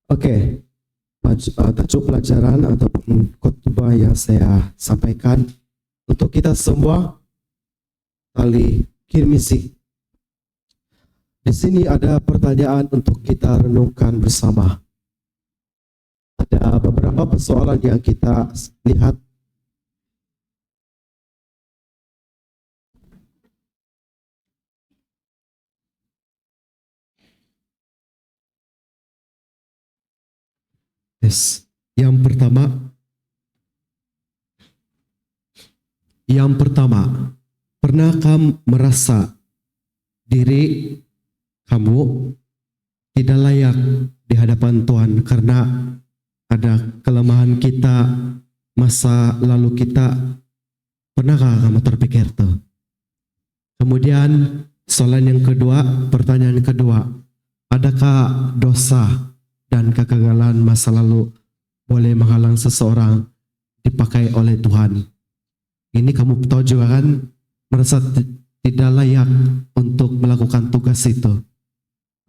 Oke, tajuk pelajaran ataupun khotbah yang saya sampaikan untuk kita semua kali Kirmisi. Di sini ada pertanyaan untuk kita renungkan bersama. Ada beberapa persoalan yang kita lihat. Yes. Yang pertama, pernahkah merasa diri kamu tidak layak di hadapan Tuhan karena ada kelemahan kita, masa lalu kita? Pernahkah kamu terpikir tuh? Kemudian pertanyaan kedua, adakah dosa dan kegagalan masa lalu boleh menghalang seseorang dipakai oleh Tuhan? Ini kamu tahu juga kan, merasa tidak layak untuk melakukan tugas itu.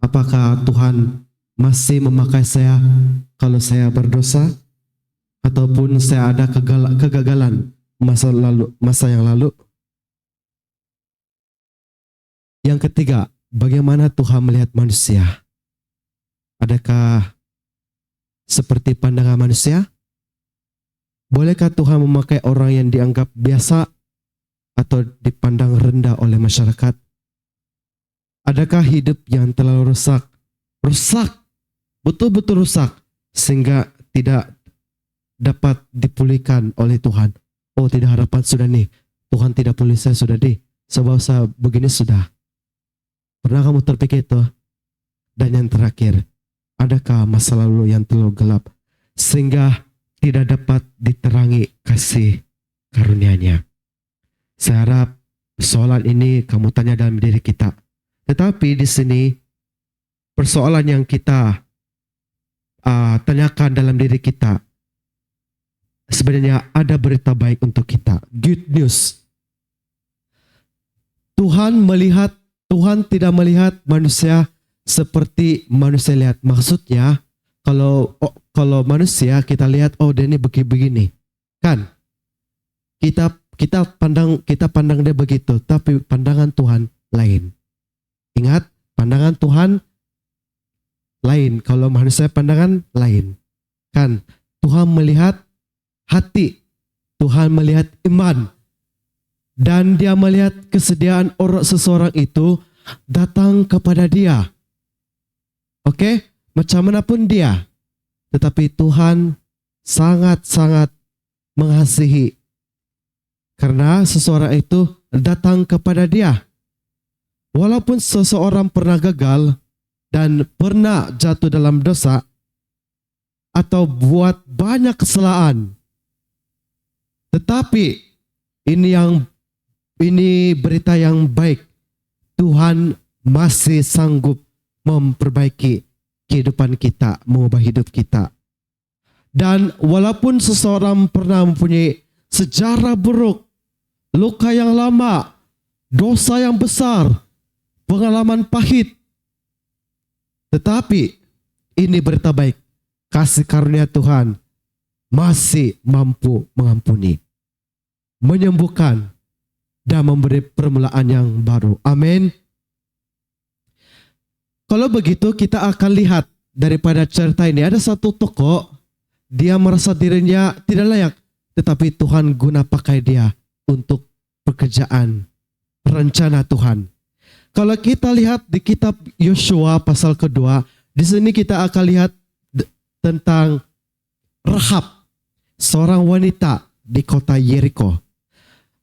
Apakah Tuhan masih memakai saya kalau saya berdosa? Ataupun saya ada kegagalan masa yang lalu? Yang ketiga, bagaimana Tuhan melihat manusia? Adakah seperti pandangan manusia? Bolehkah Tuhan memakai orang yang dianggap biasa atau dipandang rendah oleh masyarakat? Adakah hidup yang terlalu rusak, betul-betul rusak, sehingga tidak dapat dipulihkan oleh Tuhan? Oh, tidak, harapan sudah nih, Tuhan tidak pulih saya sudah deh, sebab saya begini sudah. Pernah kamu terpikir itu? Dan yang terakhir, adakah masa lalu yang terlalu gelap sehingga tidak dapat diterangi kasih karunia-Nya? Saya harap persoalan ini kamu tanya dalam diri kita. Tetapi di sini persoalan yang kita tanyakan dalam diri kita, sebenarnya ada berita baik untuk kita. Good news. Tuhan tidak melihat manusia seperti manusia lihat. Maksudnya kalau manusia kita lihat, oh dia ini begini, kan? Kita pandang dia begitu, tapi pandangan Tuhan lain. Ingat, pandangan Tuhan lain, kalau manusia pandangan lain. Kan? Tuhan melihat hati, Tuhan melihat iman, dan Dia melihat kesediaan seseorang itu datang kepada Dia. Oke, macam manapun dia, tetapi Tuhan sangat-sangat mengasihi karena seseorang itu datang kepada Dia. Walaupun seseorang pernah gagal dan pernah jatuh dalam dosa atau buat banyak kesalahan, tetapi ini berita yang baik. Tuhan masih sanggup memperbaiki kehidupan kita, mengubah hidup kita. Dan walaupun seseorang pernah mempunyai sejarah buruk, luka yang lama, dosa yang besar, pengalaman pahit, tetapi ini berita baik. Kasih karunia Tuhan masih mampu mengampuni, menyembuhkan, dan memberi permulaan yang baru. Amin. Kalau begitu kita akan lihat daripada cerita ini, ada satu tokoh, dia merasa dirinya tidak layak, tetapi Tuhan guna pakai dia untuk pekerjaan rencana Tuhan. Kalau kita lihat di kitab Yosua pasal kedua, di sini kita akan lihat tentang Rahab, seorang wanita di kota Yeriko.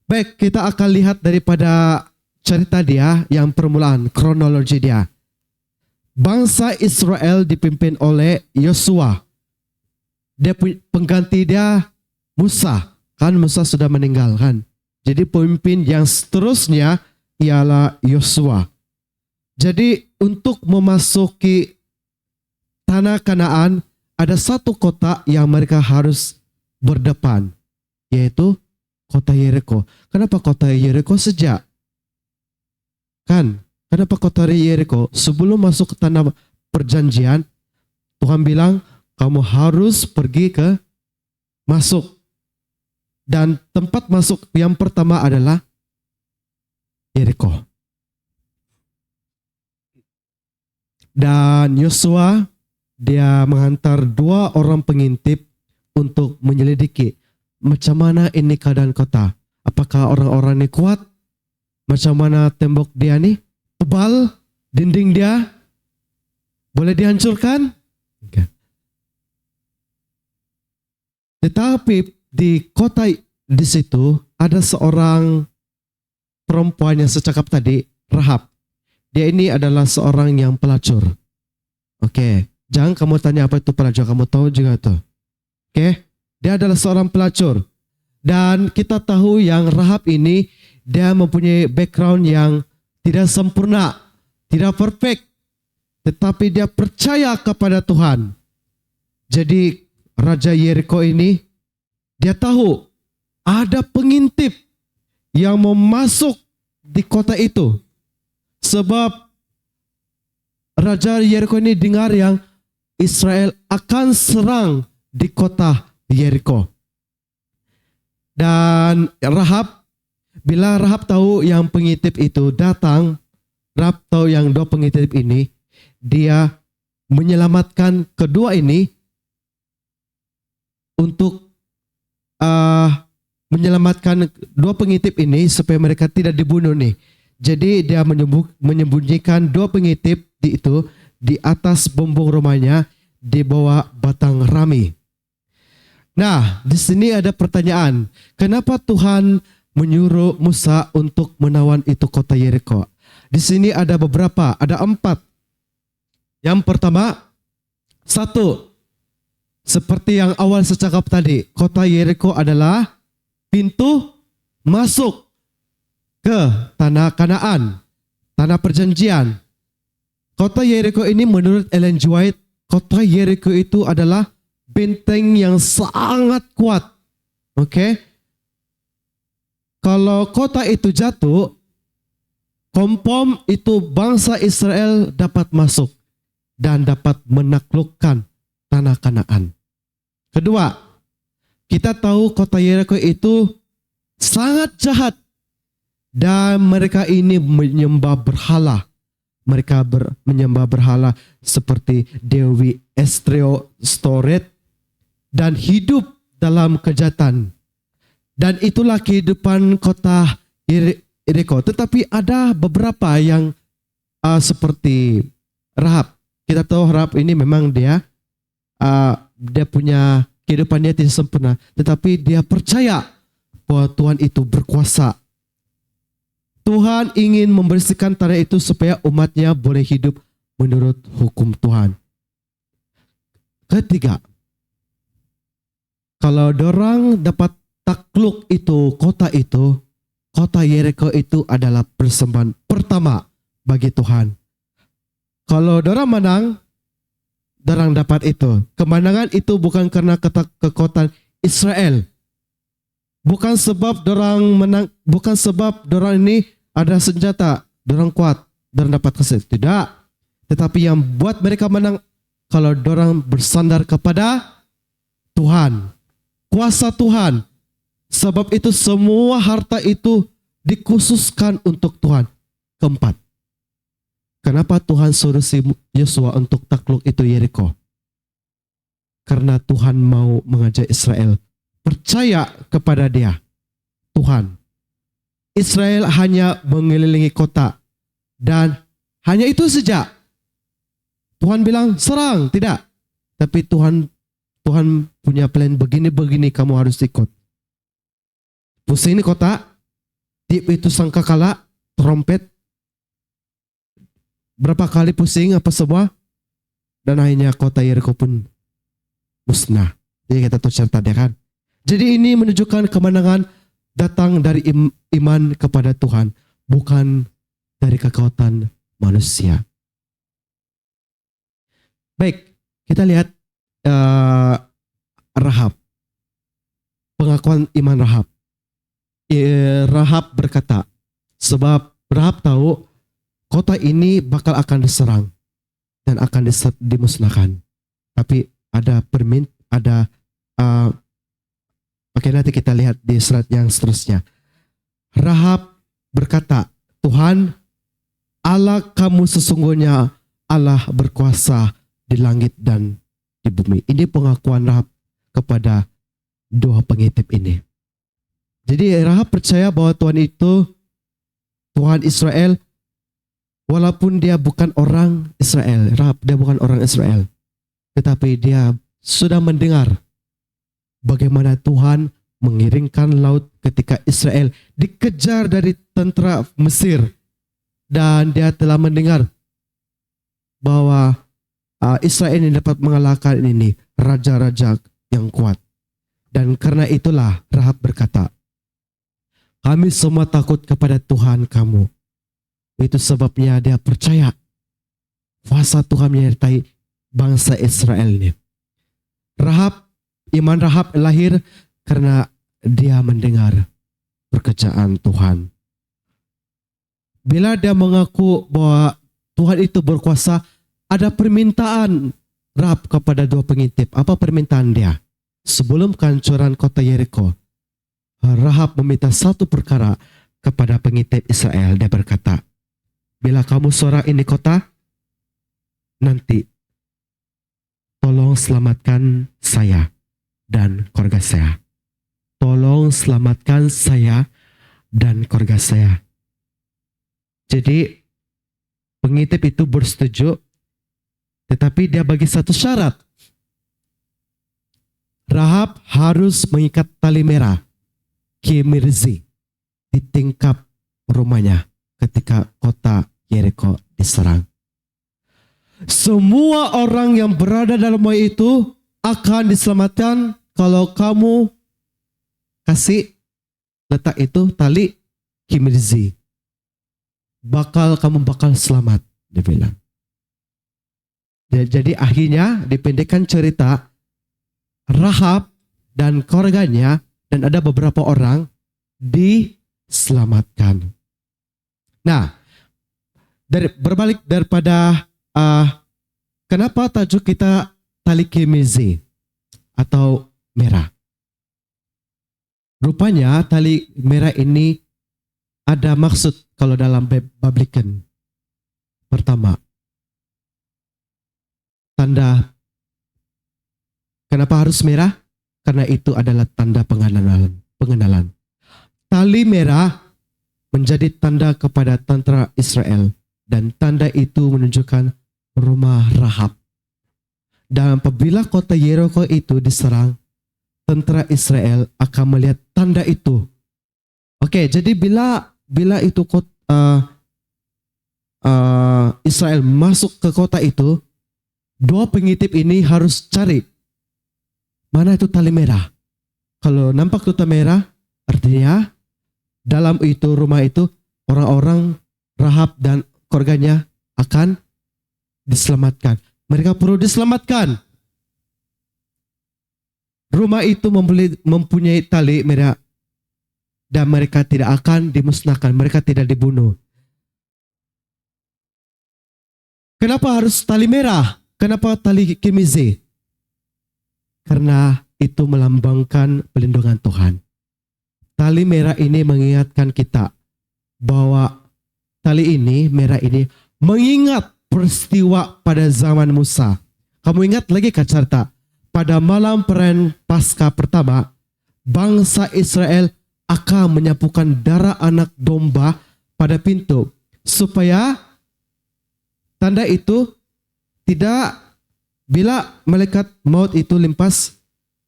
Baik, kita akan lihat daripada cerita dia yang permulaan, kronologi dia. Bangsa Israel dipimpin oleh Yosua. Dia pengganti dia Musa. Kan Musa sudah meninggal kan. Jadi pemimpin yang seterusnya ialah Yosua. Jadi untuk memasuki tanah Kanaan, ada satu kota yang mereka harus berdepan, yaitu kota Yeriko. Kenapa kota Yeriko? Kenapa kota Yeriko? Sebelum masuk ke tanah perjanjian, Tuhan bilang, kamu harus pergi ke masuk. Dan tempat masuk yang pertama adalah Yeriko. Dan Yosua, dia menghantar 2 orang pengintip untuk menyelidiki macam mana ini keadaan kota. Apakah orang-orang ini kuat? Macam mana tembok dia nih? Tebal? Dinding dia? Boleh dihancurkan? Okay. Tetapi di kota di situ ada seorang perempuan yang secakap tadi, Rahab. Dia ini adalah seorang yang pelacur. Oke, jangan kamu tanya apa itu pelacur, kamu tahu juga tuh. Oke, dia adalah seorang pelacur. Dan kita tahu yang Rahab ini, dia mempunyai background yang tidak sempurna, tidak perfect. Tetapi dia percaya kepada Tuhan. Jadi Raja Yeriko ini, dia tahu ada pengintip yang mau masuk di kota itu. Sebab Raja Yeriko ini dengar yang Israel akan serang di kota Yeriko. Dan Rahab, bila Rahab tahu yang pengintip itu datang, Rahab tahu yang 2 pengintip ini, dia menyelamatkan kedua ini untuk menyelamatkan 2 pengintip ini supaya mereka tidak dibunuh nih. Jadi dia menyembunyikan 2 pengintip di atas bumbung rumahnya di bawah batang rami. Nah, di sini ada pertanyaan. Kenapa Tuhan menyuruh Musa untuk menawan itu kota Yeriko? Di sini ada beberapa, ada 4. Yang pertama, 1. Seperti yang awal saya cakap tadi, kota Yeriko adalah pintu masuk ke tanah Kanaan, tanah perjanjian. Kota Yeriko ini menurut Ellen G. White, kota Yeriko itu adalah benteng yang sangat kuat. Oke. Kalau kota itu jatuh, kompom itu bangsa Israel dapat masuk dan dapat menaklukkan tanah Kanaan. Kedua, kita tahu kota Yeriko itu sangat jahat. Dan mereka ini menyembah berhala. Mereka menyembah berhala seperti Dewi Storet dan hidup dalam kejahatan. Dan itulah kehidupan kota Yeriko. Tetapi ada beberapa yang seperti Rahab. Kita tahu Rahab ini memang dia punya kehidupannya tidak sempurna. Tetapi dia percaya bahwa Tuhan itu berkuasa. Tuhan ingin membersihkan tanah itu supaya umatnya boleh hidup menurut hukum Tuhan. Ketiga, kalau dorang dapat takluk itu, kota Yeriko itu adalah persembahan pertama bagi Tuhan. Kalau dorang menang, dorang dapat itu. Kemenangan itu bukan karena kekuatan Israel. Bukan sebab dorang menang, bukan sebab dorang ini ada senjata, dorang kuat, dorang dapat hasil. Tidak. Tetapi yang buat mereka menang, kalau dorang bersandar kepada Tuhan. Kuasa Tuhan. Sebab itu semua harta itu dikhususkan untuk Tuhan. Keempat. Kenapa Tuhan suruh si Yosua untuk takluk itu Yeriko? Karena Tuhan mau mengajak Israel percaya kepada dia. Tuhan. Israel hanya mengelilingi kota. Dan hanya itu saja. Tuhan bilang serang. Tidak. Tapi Tuhan punya plan begini-begini kamu harus ikut. Pusing ini kota. Tip itu sangkakala. Trompet. Berapa kali pusing apa semua. Dan akhirnya kota Yeriko pun musnah. Jadi kita tahu cerita dia kan. Jadi ini menunjukkan kemenangan datang dari iman kepada Tuhan, bukan dari kekuatan manusia. Baik, kita lihat Rahab. Pengakuan iman Rahab. Rahab berkata, sebab Rahab tahu kota ini bakal akan diserang dan akan dimusnahkan. Tapi ada oke, nanti kita lihat di surat yang seterusnya. Rahab berkata, Tuhan Allah kamu sesungguhnya Allah berkuasa di langit dan di bumi. Ini pengakuan Rahab kepada dua pengintip ini. Jadi Rahab percaya bahwa Tuhan itu Tuhan Israel, walaupun dia bukan orang Israel. Rahab dia bukan orang Israel, tetapi dia sudah mendengar bagaimana Tuhan mengiringkan laut ketika Israel dikejar dari tentara Mesir. Dan dia telah mendengar bahwa Israel ini dapat mengalahkan ini raja-raja yang kuat. Dan karena itulah Rahab berkata, kami semua takut kepada Tuhan kamu. Itu sebabnya dia percaya kuasa Tuhan menyertai bangsa Israel ini. Iman Rahab lahir karena dia mendengar pekerjaan Tuhan. Bila dia mengaku bahwa Tuhan itu berkuasa, ada permintaan Rahab kepada dua pengintip. Apa permintaan dia? Sebelum kehancuran kota Yeriko, Rahab meminta satu perkara kepada pengintip Israel. Dia berkata, bila kamu seorang ini kota, nanti tolong selamatkan saya dan keluarga saya. Tolong selamatkan saya dan keluarga saya. Jadi pengintip itu bersetuju, tetapi dia bagi satu syarat. Rahab harus mengikat tali merah Kemirzi di tingkap rumahnya ketika kota Yeriko diserang. Semua orang yang berada dalam rumah itu akan diselamatkan kalau kamu kasih letak itu tali Kemirzi. Kamu bakal selamat, dia bilang. Jadi akhirnya dipendekkan cerita, Rahab dan keluarganya dan ada beberapa orang diselamatkan. Nah, berbalik daripada kenapa tajuk kita tali Kemirzi atau merah. Rupanya tali merah ini ada maksud kalau dalam Biblikan. Pertama, tanda. Kenapa harus merah? Karena itu adalah tanda pengenalan. Tali merah menjadi tanda kepada tentara Israel. Dan tanda itu menunjukkan rumah Rahab. Dan apabila kota Yeriko itu diserang, tentara Israel akan melihat tanda itu. Oke, jadi bila itu Israel masuk ke kota itu, dua pengintip ini harus cari mana itu tali merah. Kalau nampak itu tali merah, artinya dalam itu rumah itu orang-orang Rahab dan keluarganya akan diselamatkan. Mereka perlu diselamatkan. Rumah itu mempunyai tali merah dan mereka tidak akan dimusnahkan, mereka tidak dibunuh. Kenapa harus tali merah? Kenapa tali Kemirzi? Karena itu melambangkan perlindungan Tuhan. Tali merah ini mengingatkan kita bahwa tali ini, merah ini, mengingat peristiwa pada zaman Musa. Kamu ingat lagi kan cerita? Pada malam perayaan Paskah pertama, bangsa Israel akan menyapukan darah anak domba pada pintu. Supaya tanda itu tidak, bila malaikat maut itu limpas,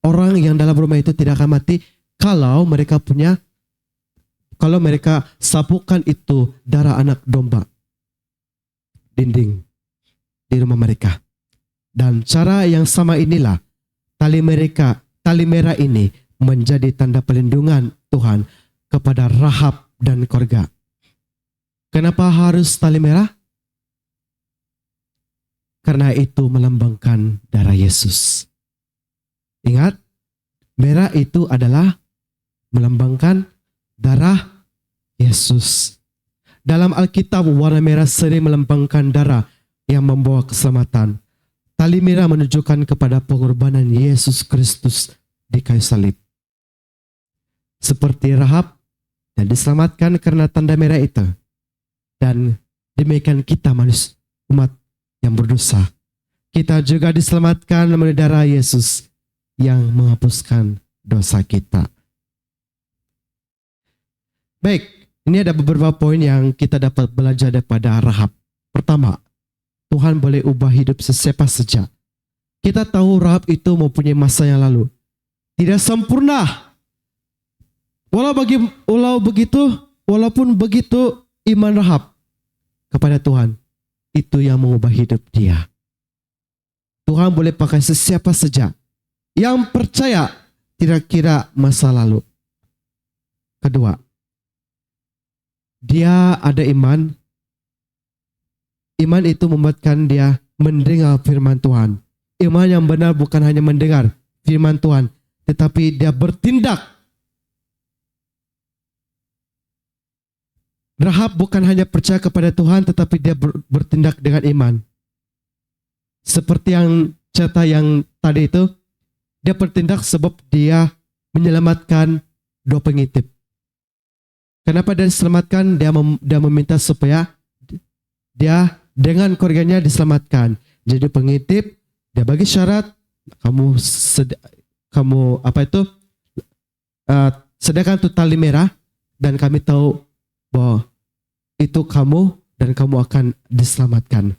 orang yang dalam rumah itu tidak akan mati kalau mereka sapukan itu darah anak domba dinding di rumah mereka. Dan cara yang sama inilah tali merah ini menjadi tanda perlindungan Tuhan kepada Rahab dan keluarga. Kenapa harus tali merah? Karena itu melambangkan darah Yesus. Ingat, merah itu adalah melambangkan darah Yesus. Dalam Alkitab, warna merah sering melambangkan darah yang membawa keselamatan. Tali merah menunjukkan kepada pengorbanan Yesus Kristus di kayu salib. Seperti Rahab dan diselamatkan karena tanda merah itu. Dan demikian kita manusia umat yang berdosa. Kita juga diselamatkan melalui darah Yesus yang menghapuskan dosa kita. Baik, ini ada beberapa poin yang kita dapat belajar daripada Rahab. Pertama, Tuhan boleh ubah hidup sesiapa saja. Kita tahu Rahab itu mempunyai masa yang lalu. Tidak sempurna. Walaupun begitu iman Rahab kepada Tuhan, itu yang mengubah hidup dia. Tuhan boleh pakai sesiapa saja yang percaya tidak kira masa lalu. Kedua, dia ada iman. Iman itu membuatkan dia mendengar firman Tuhan. Iman yang benar bukan hanya mendengar firman Tuhan, tetapi dia bertindak. Rahab bukan hanya percaya kepada Tuhan, tetapi dia bertindak dengan iman. Seperti yang cerita yang tadi itu, dia bertindak sebab dia menyelamatkan 2 pengintip. Kenapa dia diselamatkan? Dia meminta supaya dia dengan keluarganya diselamatkan. Jadi pengintip, dia bagi syarat, sediakan tuh tali merah, dan kami tahu bahwa itu kamu dan kamu akan diselamatkan.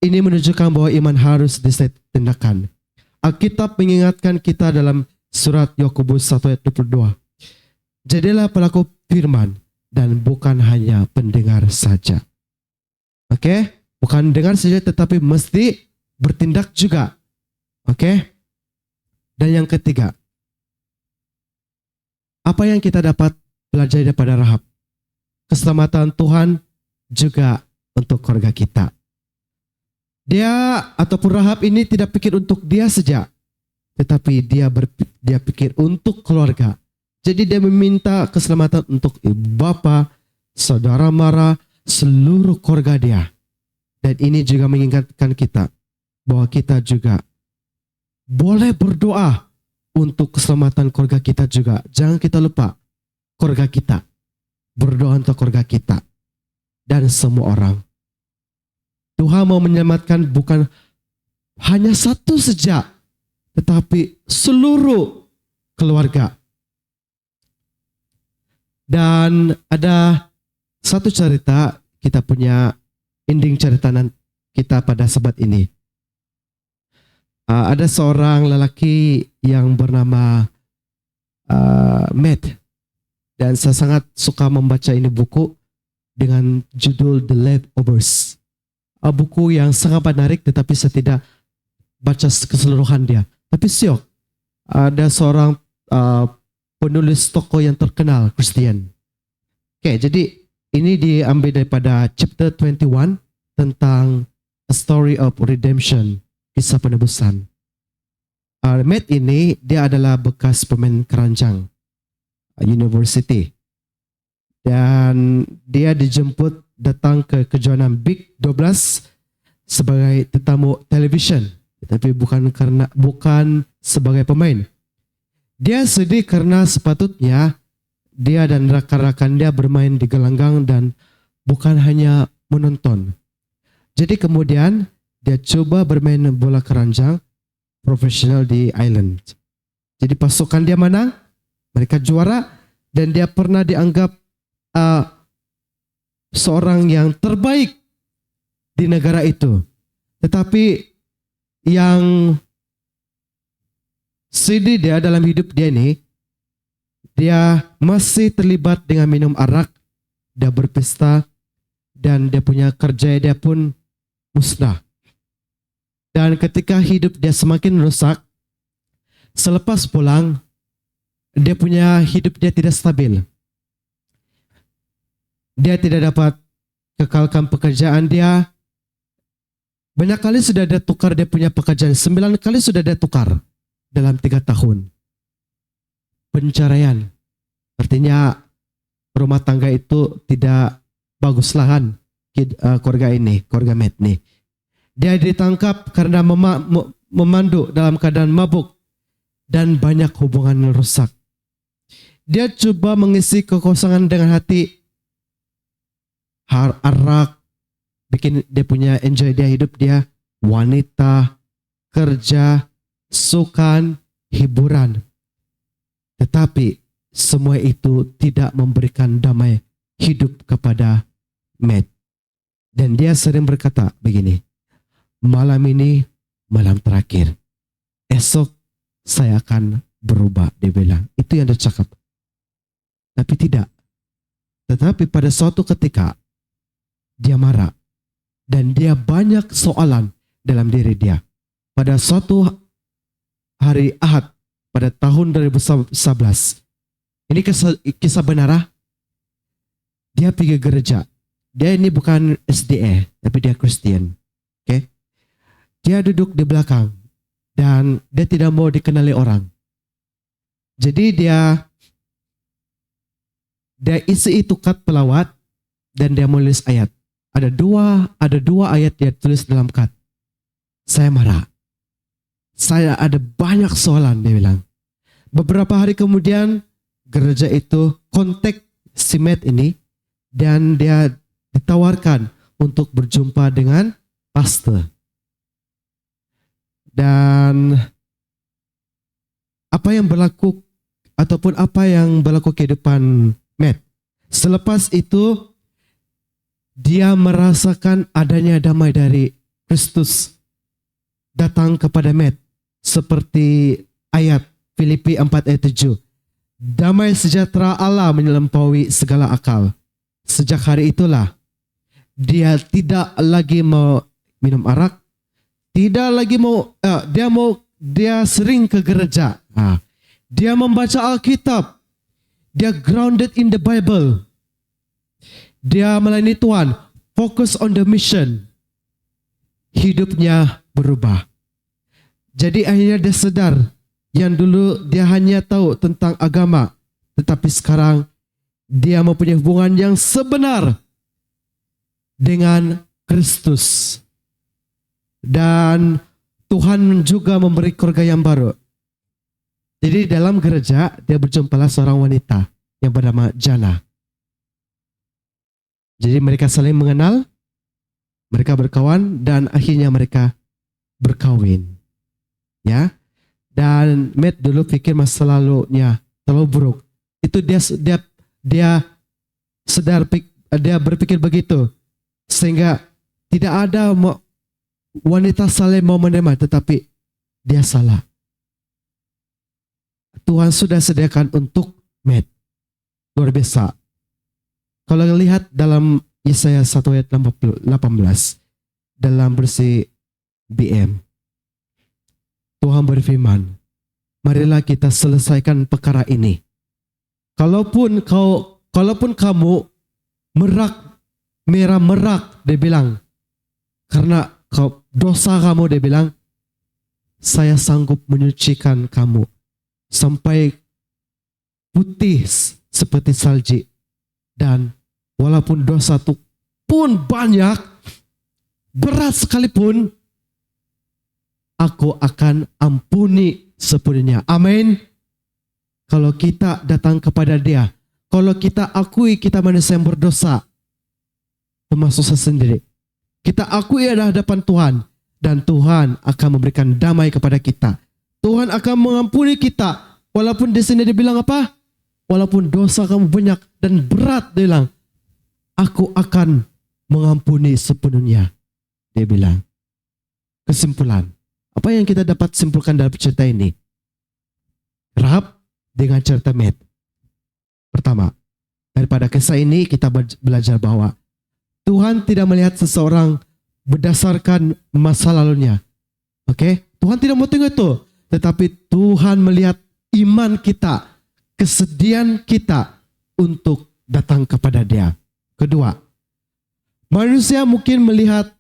Ini menunjukkan bahwa iman harus ditindakan. Alkitab mengingatkan kita dalam surat Yakobus 1 ayat 22. Jadilah pelaku firman dan bukan hanya pendengar saja. Oke? Bukan dengar saja tetapi mesti bertindak juga. Oke? Dan yang ketiga, apa yang kita dapat belajar daripada Rahab? Keselamatan Tuhan juga untuk keluarga kita. Dia ataupun Rahab ini tidak pikir untuk dia saja, tetapi dia pikir untuk keluarga. Jadi dia meminta keselamatan untuk bapa, saudara mara, seluruh keluarga dia. Dan ini juga mengingatkan kita bahwa kita juga boleh berdoa untuk keselamatan keluarga kita juga. Jangan kita lupa keluarga kita. Berdoa untuk keluarga kita dan semua orang. Tuhan mau menyelamatkan bukan hanya satu saja, tetapi seluruh keluarga. Dan ada satu cerita, kita punya ending cerita kita pada sabat ini. Ada seorang lelaki yang bernama Matt. Dan saya sangat suka membaca ini buku dengan judul The Leftovers. Buku yang sangat menarik tetapi saya tidak baca keseluruhan dia. Tapi syok, ada seorang penulis tokoh yang terkenal Kristen. Oke, jadi ini diambil daripada chapter 21 tentang A Story of Redemption, kisah penebusan. Matt ini dia adalah bekas pemain keranjang University. Dan dia dijemput datang ke kejuaraan Big 12 sebagai tetamu television, tapi bukan sebagai pemain. Dia sedih karena sepatutnya dia dan rakan-rakan dia bermain di gelanggang dan bukan hanya menonton. Jadi kemudian dia coba bermain bola keranjang profesional di Ireland. Jadi pasukan dia menang, mereka juara, dan dia pernah dianggap seorang yang terbaik di negara itu. Tetapi yang sedih dia dalam hidup dia ini, dia masih terlibat dengan minum arak, dia berpesta, dan dia punya kerja dia pun musnah. Dan ketika hidup dia semakin rusak, selepas pulang, dia punya hidup dia tidak stabil. Dia tidak dapat kekalkan pekerjaan dia. Banyak kali sudah dia tukar dia punya pekerjaan. 9 kali sudah dia tukar dalam 3 tahun. Penceraian. Artinya rumah tangga itu tidak bagus lah kan keluarga ini, keluarga Matt nih. Dia ditangkap karena memandu dalam keadaan mabuk dan banyak hubungan yang rusak. Dia coba mengisi kekosongan dengan hati arak, bikin dia punya enjoy dia hidup dia, wanita, kerja, sukan, hiburan. Tetapi semua itu tidak memberikan damai hidup kepada Matt. Dan dia sering berkata begini, malam ini malam terakhir, esok saya akan berubah, dia bilang. Itu yang dia cakap. Tapi tidak. Tetapi pada suatu ketika dia marah dan dia banyak soalan dalam diri dia. Pada suatu hari Ahad pada tahun 2011, ini kisah benar. Dia pergi gereja. Dia ini bukan SDA, tapi dia Kristen. Okay? Dia duduk di belakang dan dia tidak mau dikenali orang. Jadi dia isi kad pelawat dan dia menulis ayat. Ada dua ayat dia tulis dalam kad. Saya marah. Saya ada banyak soalan, dia bilang. Beberapa hari kemudian gereja itu kontak si Matt ini dan dia ditawarkan untuk berjumpa dengan pastor. Dan apa yang berlaku ataupun apa yang berlaku kehidupan Matt. Selepas itu dia merasakan adanya damai dari Kristus datang kepada Matt seperti ayat Filipi 4 ayat 7. Damai sejahtera Allah melampaui segala akal. Sejak hari itulah dia tidak lagi mau minum arak, tidak lagi mau dia sering ke gereja. Dia membaca Alkitab. Dia grounded in the Bible. Dia melayani Tuhan, fokus on the mission. Hidupnya berubah. Jadi akhirnya dia sadar yang dulu dia hanya tahu tentang agama, tetapi sekarang dia mempunyai hubungan yang sebenar dengan Kristus. Dan Tuhan juga memberi keluarga yang baru. Jadi dalam gereja dia berjumpalah seorang wanita yang bernama Jana. Jadi mereka saling mengenal, mereka berkawan dan akhirnya mereka berkawin. Ya. Dan Matt dulu pikir masa lalunya terlalu buruk. Itu dia sadar, dia berpikir begitu. Sehingga tidak ada wanita saling mau menerima, tetapi dia salah. Tuhan sudah sediakan untuk Matt. Luar biasa. Kalau lihat dalam Yesaya 1 ayat 18 dalam versi BM, Tuhan berfirman, marilah kita selesaikan perkara ini. Kalaupun kamu merah merak, dia bilang, karena dosa kamu, dia bilang, saya sanggup menyucikan kamu sampai putih seperti salji. Dan walaupun dosa itu pun banyak, berat sekalipun, aku akan ampuni sepenuhnya. Amin. Kalau kita datang kepada Dia, kalau kita akui kita manusia yang berdosa, termasuk saya sendiri, kita akui ada hadapan Tuhan, dan Tuhan akan memberikan damai kepada kita. Tuhan akan mengampuni kita. Walaupun di sini dia bilang apa? Walaupun dosa kamu banyak dan berat, dia bilang, aku akan mengampuni sepenuhnya. Dia bilang. Kesimpulan. Apa yang kita dapat simpulkan dalam cerita ini? Rahab dengan cerita Matt. Pertama, daripada kisah ini kita belajar bahwa Tuhan tidak melihat seseorang berdasarkan masa lalunya. Oke? Tuhan tidak mau tengok itu. Tetapi Tuhan melihat iman kita, kesediaan kita untuk datang kepada Dia. Kedua, manusia mungkin melihat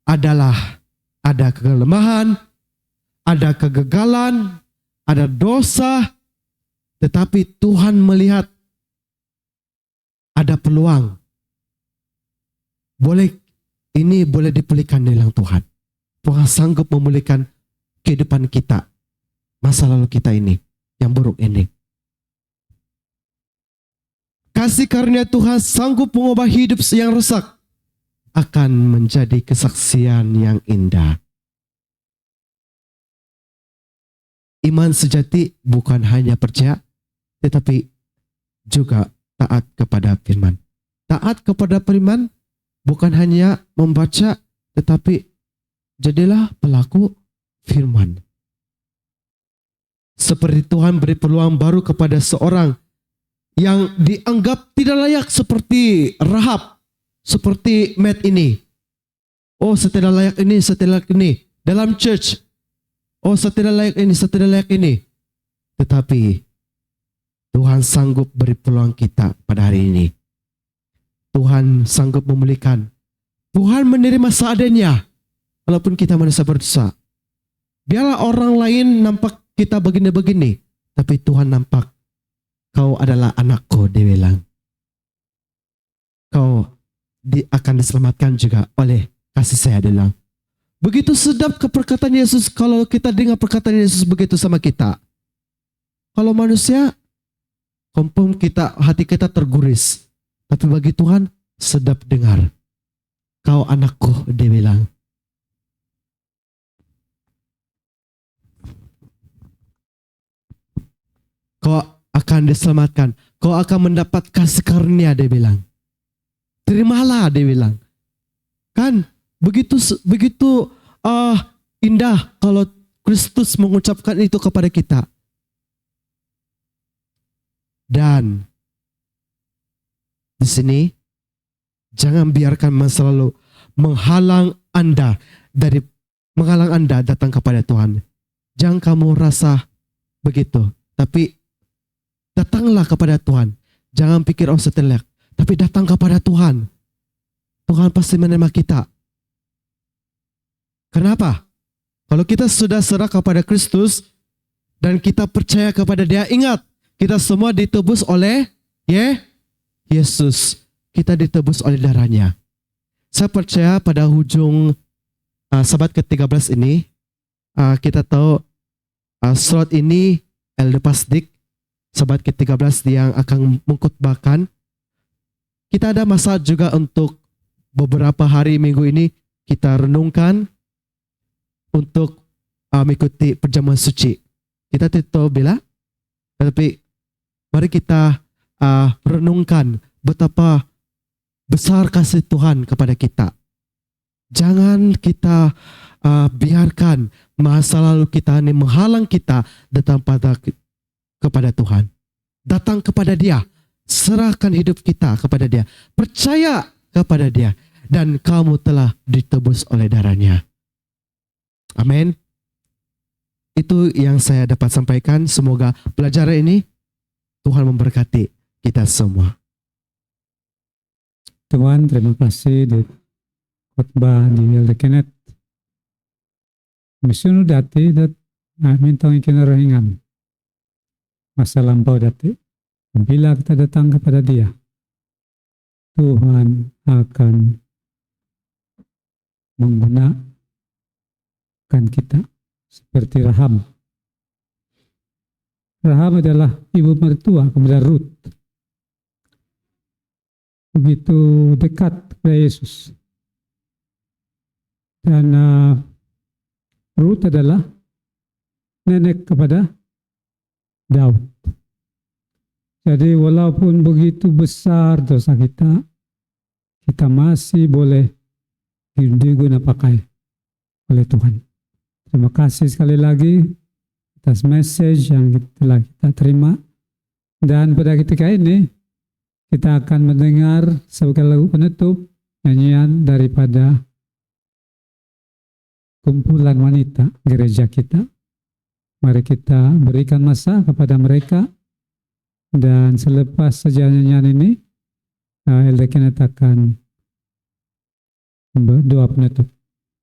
ada kelemahan, ada kegagalan, ada dosa, tetapi Tuhan melihat ada peluang. Ini boleh dipulihkan dengan Tuhan. Tuhan sanggup memulihkan kehidupan kita, masa lalu kita ini, yang buruk ini. Kasih karunia Tuhan sanggup mengubah hidup yang rusak akan menjadi kesaksian yang indah. Iman sejati bukan hanya percaya, tetapi juga taat kepada firman. Taat kepada firman bukan hanya membaca, tetapi jadilah pelaku firman. Seperti Tuhan beri peluang baru kepada seorang yang dianggap tidak layak seperti Rahab, seperti Matt ini. Oh, saya tidak layak ini, saya tidak layak ini. Dalam church, oh saya tidak layak ini, saya tidak layak ini. Tetapi Tuhan sanggup beri peluang kita pada hari ini. Tuhan sanggup memulihkan. Tuhan menerima seadanya, walaupun kita manusia berdosa. Biarlah orang lain nampak kita begini-begini, tapi Tuhan nampak kau adalah anakku, dia bilang. Kau akan diselamatkan juga oleh kasih saya, dia bilang. Begitu sedap perkataan Yesus kalau kita dengar perkataan Yesus begitu sama kita. Kalau manusia, kompom kita, hati kita terguris. Tapi bagi Tuhan, sedap dengar. Kau anakku, dia bilang. Kau akan diselamatkan. Kau akan mendapat kasih karunia, dia bilang. Terimalah, dia bilang. Kan begitu indah kalau Kristus mengucapkan itu kepada kita. Dan di sini jangan biarkan masa lalu menghalang Anda datang kepada Tuhan. Jangan kamu rasa begitu, tapi datanglah kepada Tuhan. Jangan pikir setelak, tapi datang kepada Tuhan. Tuhan pasti menerima kita. Kenapa? Kalau kita sudah serah kepada Kristus dan kita percaya kepada Dia, ingat, kita semua ditebus oleh Yesus. Kita ditebus oleh darahnya. Saya percaya pada hujung sabat ke-13 ini, kita tahu surat ini Elder Pasdik, sabat ke-13 yang akan mengkhotbahkan. Kita ada masa juga untuk beberapa hari minggu ini kita renungkan untuk mengikuti perjamuan suci. Kita tidak tahu bila, tetapi mari kita renungkan betapa besar kasih Tuhan kepada kita. Jangan kita biarkan masa lalu kita ini menghalang kita datang kepada Tuhan. Datang kepada Dia. Serahkan hidup kita kepada Dia. Percaya kepada Dia. Dan kamu telah ditebus oleh darahnya. Amin. Itu yang saya dapat sampaikan. Semoga pelajaran ini Tuhan memberkati kita semua. Tuhan, terima kasih di khotbah di Elder Kenneth. Misun dati dat mintong ikinarahingan. Masa lampau dati. Bila kita datang kepada Dia, Tuhan akan menggunakan kita seperti Rahab. Rahab adalah ibu mertua kepada Ruth. Begitu dekat kepada Yesus. Dan Ruth adalah nenek kepada Daud. Jadi walaupun begitu besar dosa kita, kita masih boleh diguna pakai oleh Tuhan. Terima kasih sekali lagi atas message yang telah kita terima. Dan pada ketika ini, kita akan mendengar sebagai lagu penutup nyanyian daripada kumpulan wanita gereja kita. Mari kita berikan masa kepada mereka. Dan selepas saja nyanyian ini, Elder Kenneth akan berdoa penutup.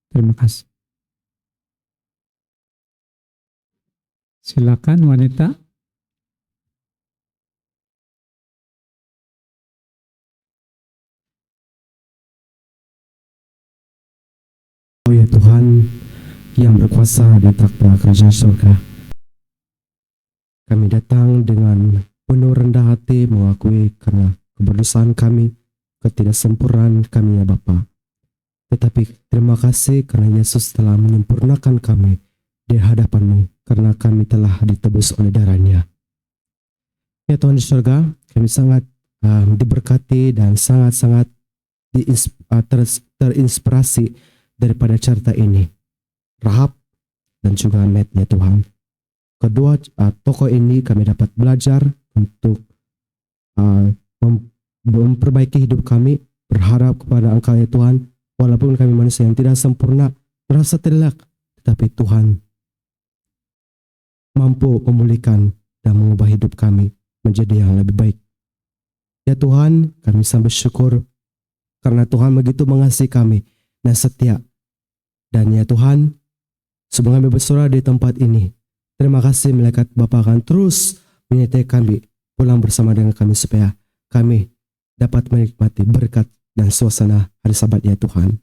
Terima kasih. Silakan wanita. Oh ya Tuhan, yang berkuasa di takhta kerajaan surga. Kami datang dengan penuh rendah hati mengakui karena keberdosaan kami, ketidaksempurnaan kami ya Bapa. Tetapi terima kasih karena Yesus telah menyempurnakan kami di hadapan-Mu karena kami telah ditebus oleh darah-Nya. Ya Tuhan di surga, kami sangat diberkati dan sangat-sangat terinspirasi daripada cerita ini. Rahab dan juga Met ya Tuhan. Kedua tokoh ini kami dapat belajar untuk memperbaiki hidup kami, berharap kepada Engkau ya Tuhan, walaupun kami manusia yang tidak sempurna, merasa terlelak, tetapi Tuhan mampu memulihkan dan mengubah hidup kami menjadi yang lebih baik. Ya Tuhan, kami sangat bersyukur karena Tuhan begitu mengasihi kami dan setia. Dan ya Tuhan, sebelum kami bersorak di tempat ini, terima kasih malaikat Bapa akan terus menyertai kami pulang bersama dengan kami supaya kami dapat menikmati berkat dan suasana hari Sabat ya Tuhan.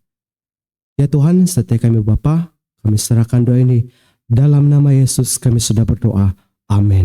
Ya Tuhan, setiap kami Bapa, kami serahkan doa ini dalam nama Yesus kami sudah berdoa. Amin.